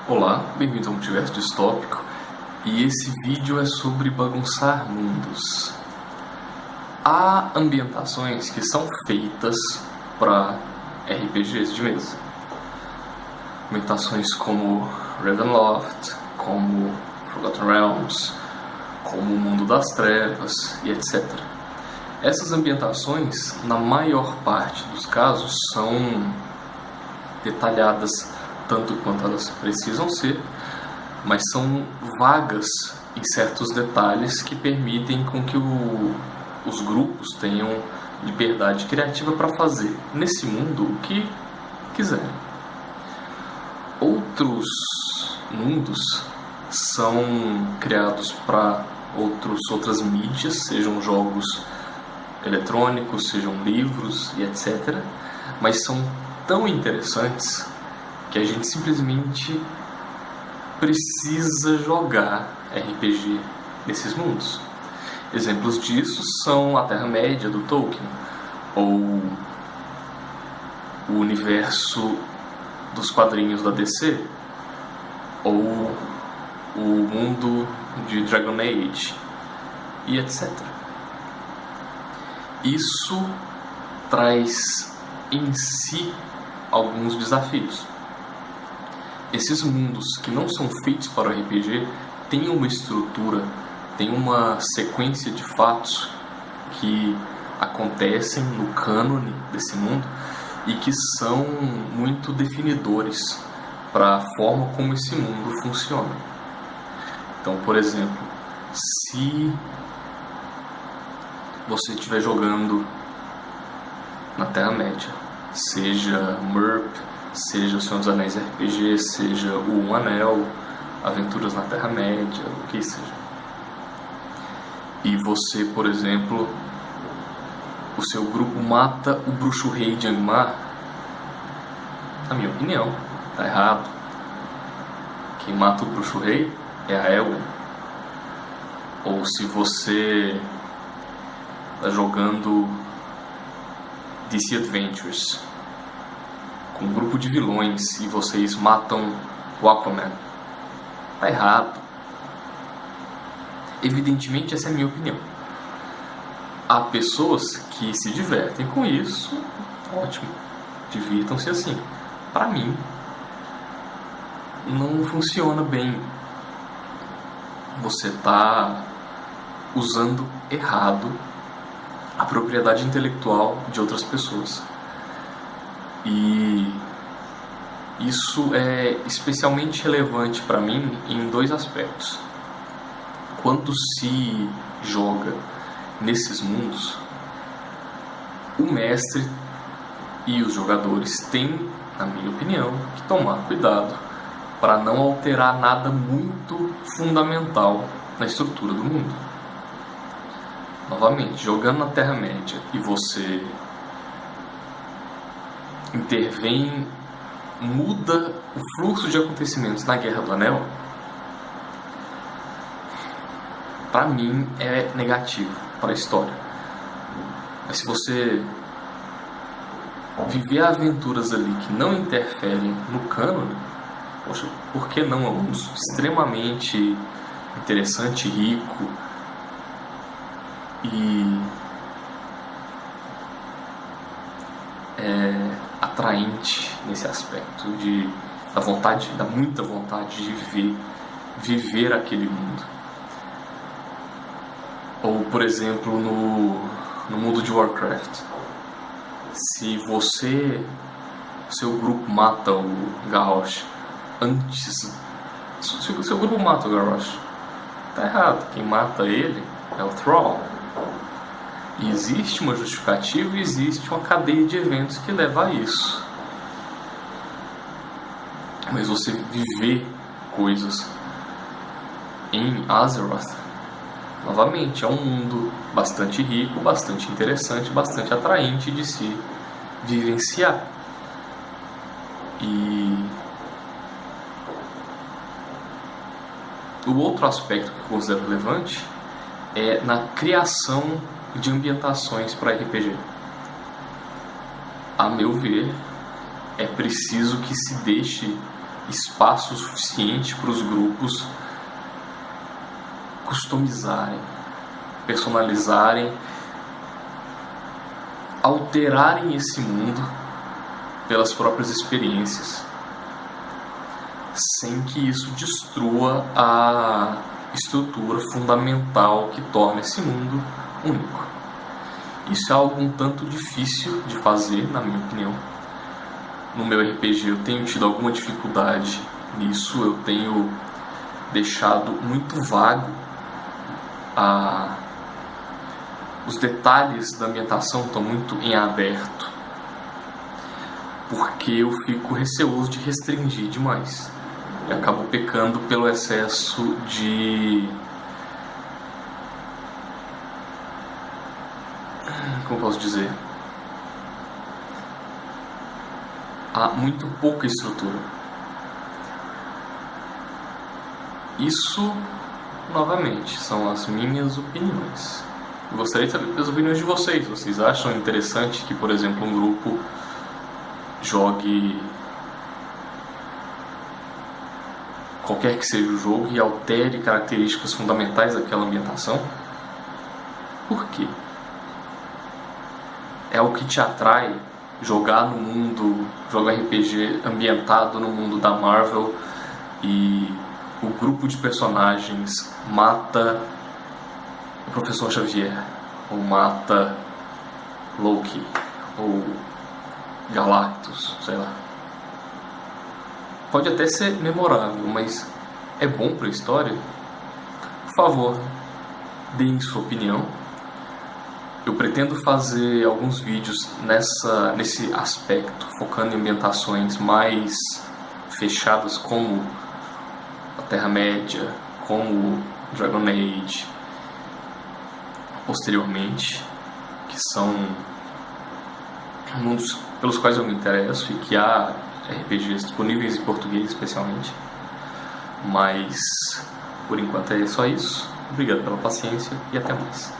Olá, bem-vindos ao Multiverso Distópico, e esse vídeo é sobre bagunçar mundos. Há ambientações que são feitas para RPGs de mesa. Ambientações como Ravenloft, como Forgotten Realms, como o Mundo das Trevas e etc. Essas ambientações, na maior parte dos casos, são detalhadas tanto quanto elas precisam ser, mas são vagas em certos detalhes que permitem com que os grupos tenham liberdade criativa para fazer nesse mundo o que quiserem. Outros mundos são criados para outras mídias, sejam jogos eletrônicos, sejam livros e etc. Mas são tão interessantes que a gente simplesmente precisa jogar RPG nesses mundos. Exemplos disso são a Terra-média do Tolkien, ou o universo dos quadrinhos da DC, ou o mundo de Dragon Age, e etc. Isso traz em si alguns desafios. Esses mundos que não são feitos para o RPG têm uma estrutura, têm uma sequência de fatos que acontecem no cânone desse mundo e que são muito definidores para a forma como esse mundo funciona. Então, por exemplo, se você estiver jogando na Terra-média, seja MERP, seja o Senhor dos Anéis RPG, seja o Um Anel, Aventuras na Terra-média, o que seja. E você, por exemplo, o seu grupo mata o Bruxo Rei de Angmar, na minha opinião, tá errado. Quem mata o Bruxo Rei é a Elwyn. Ou se você tá jogando DC Adventures com um grupo de vilões e vocês matam o Aquaman, tá errado. Evidentemente, essa é a minha opinião. Há pessoas que se divertem com isso, ótimo, divirtam-se assim. Para mim, não funciona bem. Você tá usando errado a propriedade intelectual de outras pessoas. E isso é especialmente relevante para mim em dois aspectos. Quando se joga nesses mundos, o mestre e os jogadores têm, na minha opinião, que tomar cuidado para não alterar nada muito fundamental na estrutura do mundo. Novamente, jogando na Terra-média e você intervém, muda o fluxo de acontecimentos na Guerra do Anel, para mim é negativo para a história. Mas se você viver aventuras ali que não interferem no cânone, poxa, por que não? É um mundo extremamente interessante, rico e atraente nesse aspecto da muita vontade de viver aquele mundo. Ou, por exemplo, no mundo de Warcraft, se seu grupo mata o Garrosh antes, se o seu grupo mata o Garrosh, tá errado. Quem mata ele é o Thrall. E existe uma justificativa e existe uma cadeia de eventos que leva a isso. Mas você viver coisas em Azeroth, novamente, é um mundo bastante rico, bastante interessante, bastante atraente de se vivenciar. E o outro aspecto que eu considero relevante é na criação de ambientações para RPG. A meu ver, é preciso que se deixe espaço suficiente para os grupos customizarem, personalizarem, alterarem esse mundo pelas próprias experiências, sem que isso destrua a estrutura fundamental que torna esse mundo único. Isso é algo um tanto difícil de fazer, na minha opinião. No meu RPG eu tenho tido alguma dificuldade nisso, eu tenho deixado muito vago os detalhes da ambientação estão muito em aberto, porque eu fico receoso de restringir demais. Eu acabo pecando pelo excesso de... como posso dizer? Há muito pouca estrutura. Isso, novamente, são as minhas opiniões. Eu gostaria de saber as opiniões de vocês. Vocês acham interessante que, por exemplo, um grupo jogue qualquer que seja o jogo e altere características fundamentais daquela ambientação? Por quê? É o que te atrai jogar no mundo, jogar RPG ambientado no mundo da Marvel e o grupo de personagens mata o Professor Xavier, ou mata Loki, ou Galactus, sei lá. Pode até ser memorável, mas é bom para a história? Por favor, deem sua opinião. Eu pretendo fazer alguns vídeos nesse aspecto, focando em ambientações mais fechadas, como a Terra-média, como Dragon Age, posteriormente, que são mundos pelos quais eu me interesso e que há RPGs disponíveis em português especialmente. Mas por enquanto é só isso. Obrigado pela paciência e até mais.